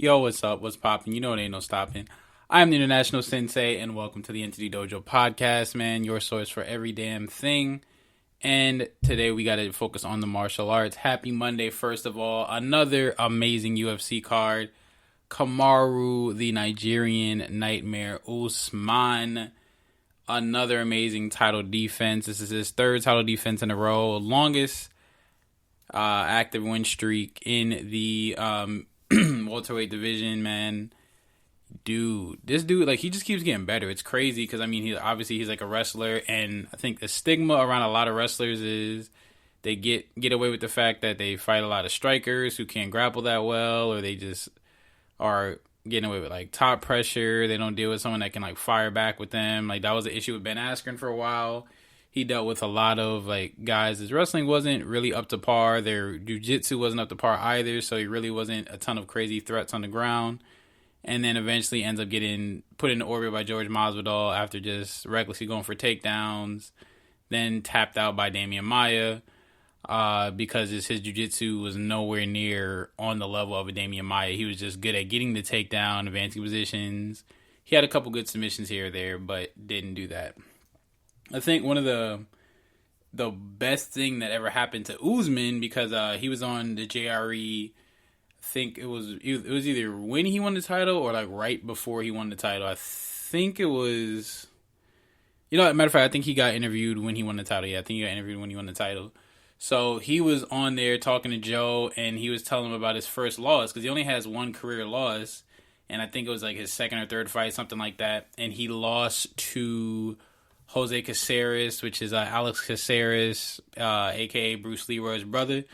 Yo, what's up? What's poppin'? You know it ain't no stopping. I'm the International Sensei, and welcome to the Entity Dojo podcast, man. Your source for every damn thing. And today we got to focus on the martial arts. Happy Monday, first of all. Another amazing UFC card. Kamaru, the Nigerian Nightmare Usman. Another amazing title defense. This is his third title defense in a row. Longest active win streak in the welterweight division, man. This dude, like, he just keeps getting better. It's crazy because, I mean, he's like a wrestler, and I think the stigma around a lot of wrestlers is they get away with the fact that they fight a lot of strikers who can't grapple that well, or they just are getting away with, like, top pressure. They don't deal with someone that can, like, fire back with them. Like, that was the issue with Ben Askren for a while. He dealt with a lot of, like, guys. His wrestling wasn't really up to par. Their jiu-jitsu wasn't up to par either, so he really wasn't a ton of crazy threats on the ground. And then eventually ends up getting put into orbit by George Masvidal after just recklessly going for takedowns. Then tapped out by Damian Maia because his jiu-jitsu was nowhere near on the level of a Damian Maia. He was just good at getting the takedown, advancing positions. He had a couple good submissions here or there, but didn't do that. I think one of the best thing that ever happened to Usman, because he was on the JRE. I think it was either when he won the title or like right before he won the title. I think it was, matter of fact, I think he got interviewed when he won the title. Yeah, I think he got interviewed when he won the title. So he was on there talking to Joe, and he was telling him about his first loss because he only has one career loss, and I think it was like his second or third fight, something like that. And he lost to Jose Caceres, which is Alex Caceres, a.k.a. Bruce Leroy's brother.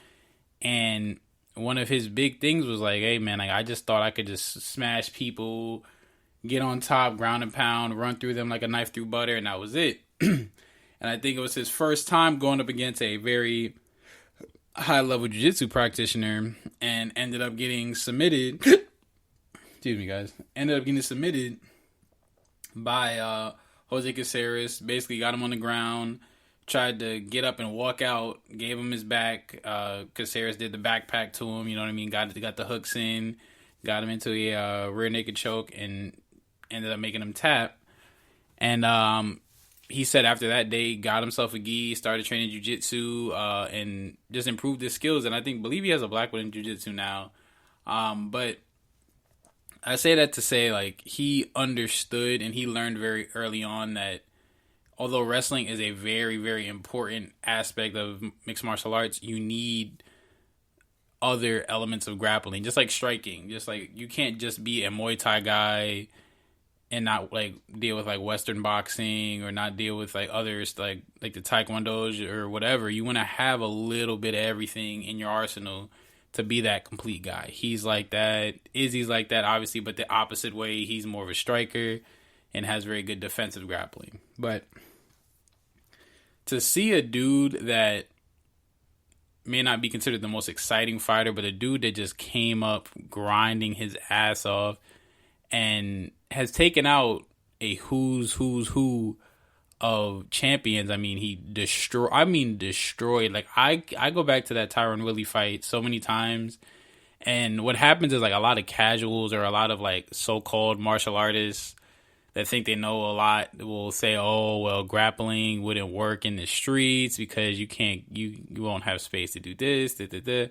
And one of his big things was like, hey, man, like, I just thought I could just smash people, get on top, ground and pound, run through them like a knife through butter, and that was it. And I think it was his first time going up against a very high-level jiu-jitsu practitioner and ended up getting submitted. Excuse me, guys. Ended up getting submitted by Jose Caceres. Basically got him on the ground, tried to get up and walk out, gave him his back. Caceres did the backpack to him, you know what I mean? Got the hooks in, got him into a rear naked choke, and ended up making him tap. And he said after that day, got himself a gi, started training jiu-jitsu, and just improved his skills. And I believe he has a black belt in jiu-jitsu now. But I say that to say, like, he understood and he learned very early on that although wrestling is a very, very important aspect of mixed martial arts, you need other elements of grappling, just like striking. Just like you can't just be a Muay Thai guy and not like deal with like Western boxing or not deal with like others like the Taekwondos or whatever. You want to have a little bit of everything in your arsenal to be that complete guy. He's like that. Izzy's like that, obviously, but the opposite way. He's more of a striker and has very good defensive grappling. But to see a dude that may not be considered the most exciting fighter, but a dude that just came up grinding his ass off and has taken out a who's who of champions. I mean, he destroyed. Like, I go back to that Tyron Woodley fight so many times, and what happens is like a lot of casuals or a lot of like so-called martial artists that think they know a lot will say, oh, well, grappling wouldn't work in the streets because you won't have space to do this, da, da, da.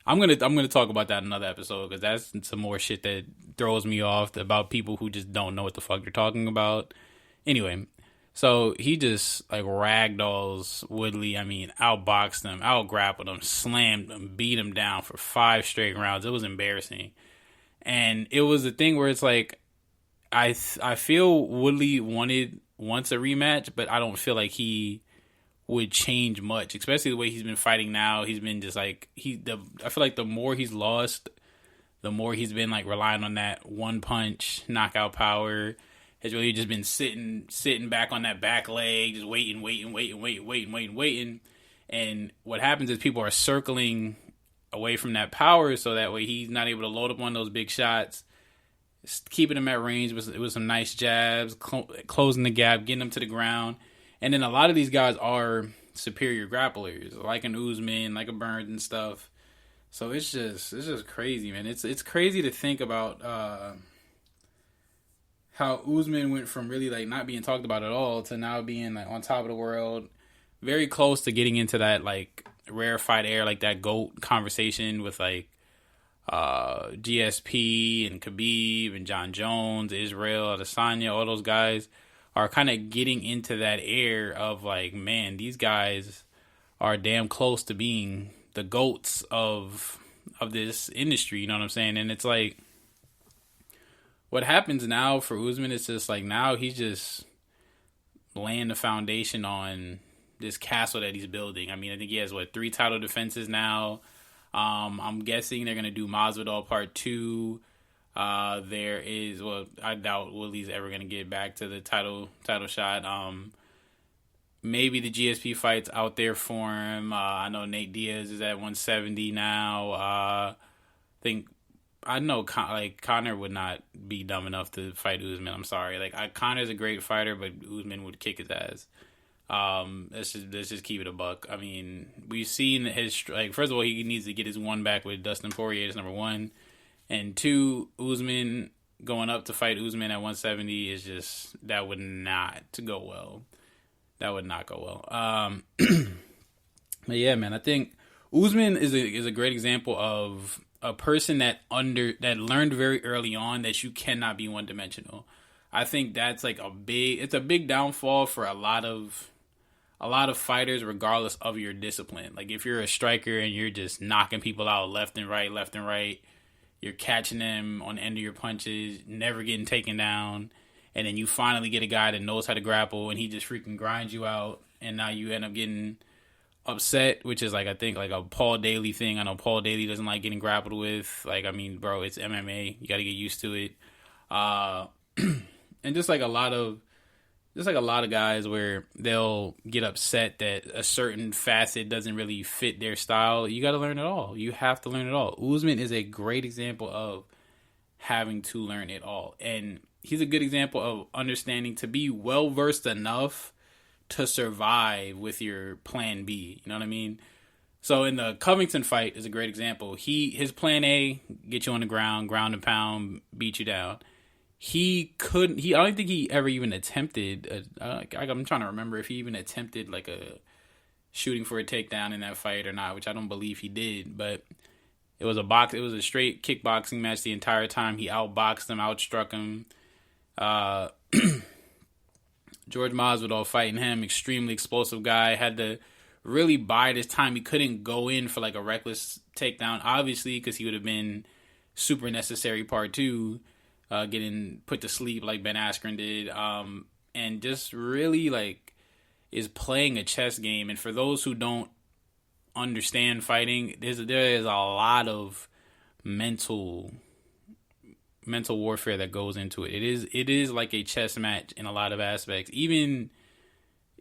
I'm gonna talk about that in another episode because that's some more shit that throws me off about people who just don't know what the fuck they're talking about. Anyway, so he just like ragdolls Woodley. I mean, outboxed him, outgrappled him, slammed him, beat him down for 5 straight rounds. It was embarrassing, and it was a thing where it's like, I feel Woodley wants a rematch, but I don't feel like he would change much, especially the way he's been fighting now. He's been just like I feel like the more he's lost, the more he's been like relying on that one punch knockout power. Has really just been sitting back on that back leg, just waiting. And what happens is people are circling away from that power, so that way he's not able to load up on those big shots. Keeping him at range with some nice jabs, closing the gap, getting him to the ground. And then a lot of these guys are superior grapplers, like an Usman, like a Burns and stuff. So it's just crazy, man. It's crazy to think about how Usman went from really like not being talked about at all to now being like on top of the world, very close to getting into that like rarefied air, like that GOAT conversation with like GSP and Khabib and John Jones, Israel, Adesanya, all those guys are kind of getting into that air of like, man, these guys are damn close to being the GOATs of this industry, you know what I'm saying? And it's like what happens now for Usman is just like now he's just laying the foundation on this castle that he's building. I mean, I think he has 3 title defenses now. I'm guessing they're gonna do Masvidal Part 2. There is I doubt Willie's ever gonna get back to the title shot. Maybe the GSP fight's out there for him. I know Nate Diaz is at 170 now. I know Conor would not be dumb enough to fight Usman. I'm sorry. Like Conor's a great fighter, but Usman would kick his ass. Let's just keep it a buck. I mean, we've seen his first of all, he needs to get his one back with Dustin Poirier. That's number one, and two, Usman going up to fight Usman at 170 is just that would not go well. That would not go well. But yeah, man, I think Usman is a great example of a person that learned very early on that you cannot be one dimensional. I think that's like a big downfall for a lot of fighters, regardless of your discipline. Like if you're a striker and you're just knocking people out left and right, you're catching them on the end of your punches, never getting taken down, and then you finally get a guy that knows how to grapple and he just freaking grinds you out, and now you end up getting upset, which is I think a Paul Daly thing. I know Paul Daly doesn't like getting grappled with. I mean, bro, it's MMA. You got to get used to it. And just a lot of guys where they'll get upset that a certain facet doesn't really fit their style. You got to learn it all. You have to learn it all. Usman is a great example of having to learn it all. And he's a good example of understanding to be well-versed enough to survive with your plan B. You know what I mean? So in the Covington fight is a great example. His plan A, get you on the ground and pound, beat you down. I don't think he ever even attempted, I'm trying to remember if he even attempted a shooting for a takedown in that fight or not, which I don't believe he did, but it was a straight kickboxing match the entire time. He outboxed him, outstruck him. George Masvidal fighting him, extremely explosive guy, had to really bide his time. He couldn't go in for a reckless takedown, obviously, because he would have been super necessary part 2. Getting put to sleep like Ben Askren did, and just really is playing a chess game. And for those who don't understand fighting, there is a lot of mental warfare that goes into it. It is like a chess match in a lot of aspects. Even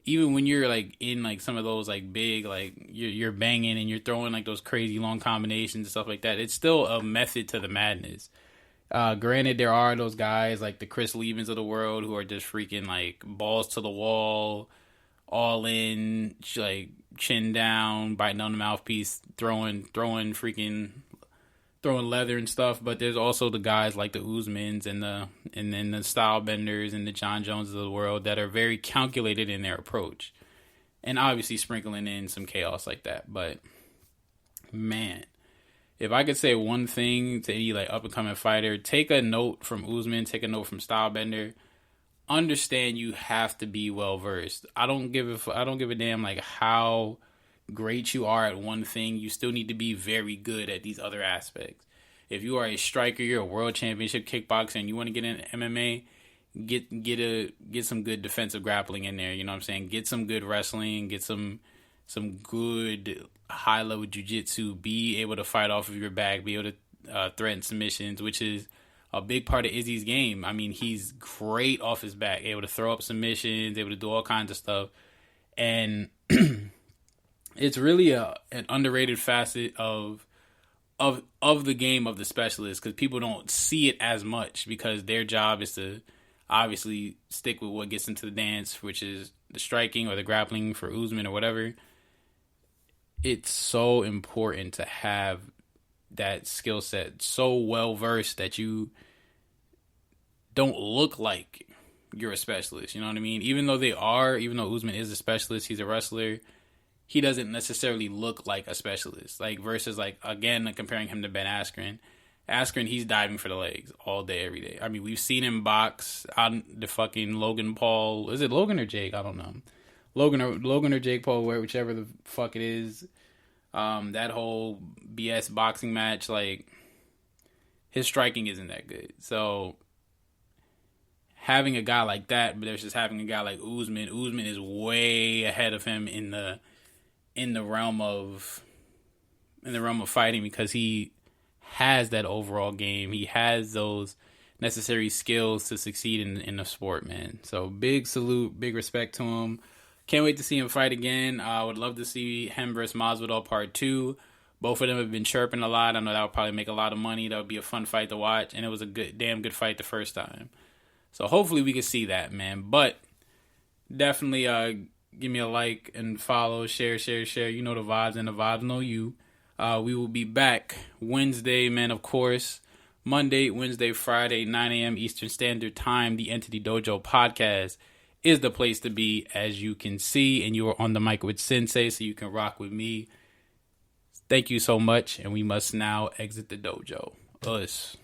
when you're in some of those big you're banging and you're throwing those crazy long combinations and stuff like that, it's still a method to the madness. Granted, there are those guys like the Chris Liebens of the world who are just freaking balls to the wall, all in, chin down, biting on the mouthpiece, throwing leather and stuff. But there's also the guys like the Usmans and then the style benders and the John Joneses of the world that are very calculated in their approach, and obviously sprinkling in some chaos like that. But man, if I could say one thing to any up and coming fighter, take a note from Usman, take a note from Stylebender. Understand you have to be well versed. I don't give a damn how great you are at one thing. You still need to be very good at these other aspects. If you are a striker, you're a world championship kickboxer, and you want to get into MMA, get some good defensive grappling in there. You know what I'm saying? Get some good wrestling. Get some good high-level jiu-jitsu, be able to fight off of your back, be able to threaten submissions, which is a big part of Izzy's game. I mean, he's great off his back, able to throw up submissions, able to do all kinds of stuff. And it's really an underrated facet of the game of the specialist, because people don't see it as much because their job is to obviously stick with what gets into the dance, which is the striking or the grappling for Usman or whatever. It's so important to have that skill set so well versed that you don't look like you're a specialist. You know what I mean? Even though Usman is a specialist, he's a wrestler. He doesn't necessarily look like a specialist. Like versus like again comparing him to Ben Askren. Askren, he's diving for the legs all day, every day. I mean, we've seen him box on the fucking Logan Paul. Is it Logan or Jake? I don't know. Logan or Jake Paul, whichever the fuck it is. That whole BS boxing match, like his striking isn't that good. So having a guy like that, but there's just having a guy like Usman. Usman is way ahead of him in the realm of fighting because he has that overall game. He has those necessary skills to succeed in the sport, man. So big salute, big respect to him. Can't wait to see him fight again. I would love to see him versus Masvidal Part 2. Both of them have been chirping a lot. I know that would probably make a lot of money. That would be a fun fight to watch. And it was a damn good fight the first time. So hopefully we can see that, man. But definitely give me a like and follow, share. You know the vibes and the vibes know you. We will be back Wednesday, man, of course. Monday, Wednesday, Friday, 9 a.m. Eastern Standard Time. The Entity Dojo podcast is the place to be, as you can see. And you are on the mic with Sensei, so you can rock with me. Thank you so much, and we must now exit the dojo. Us.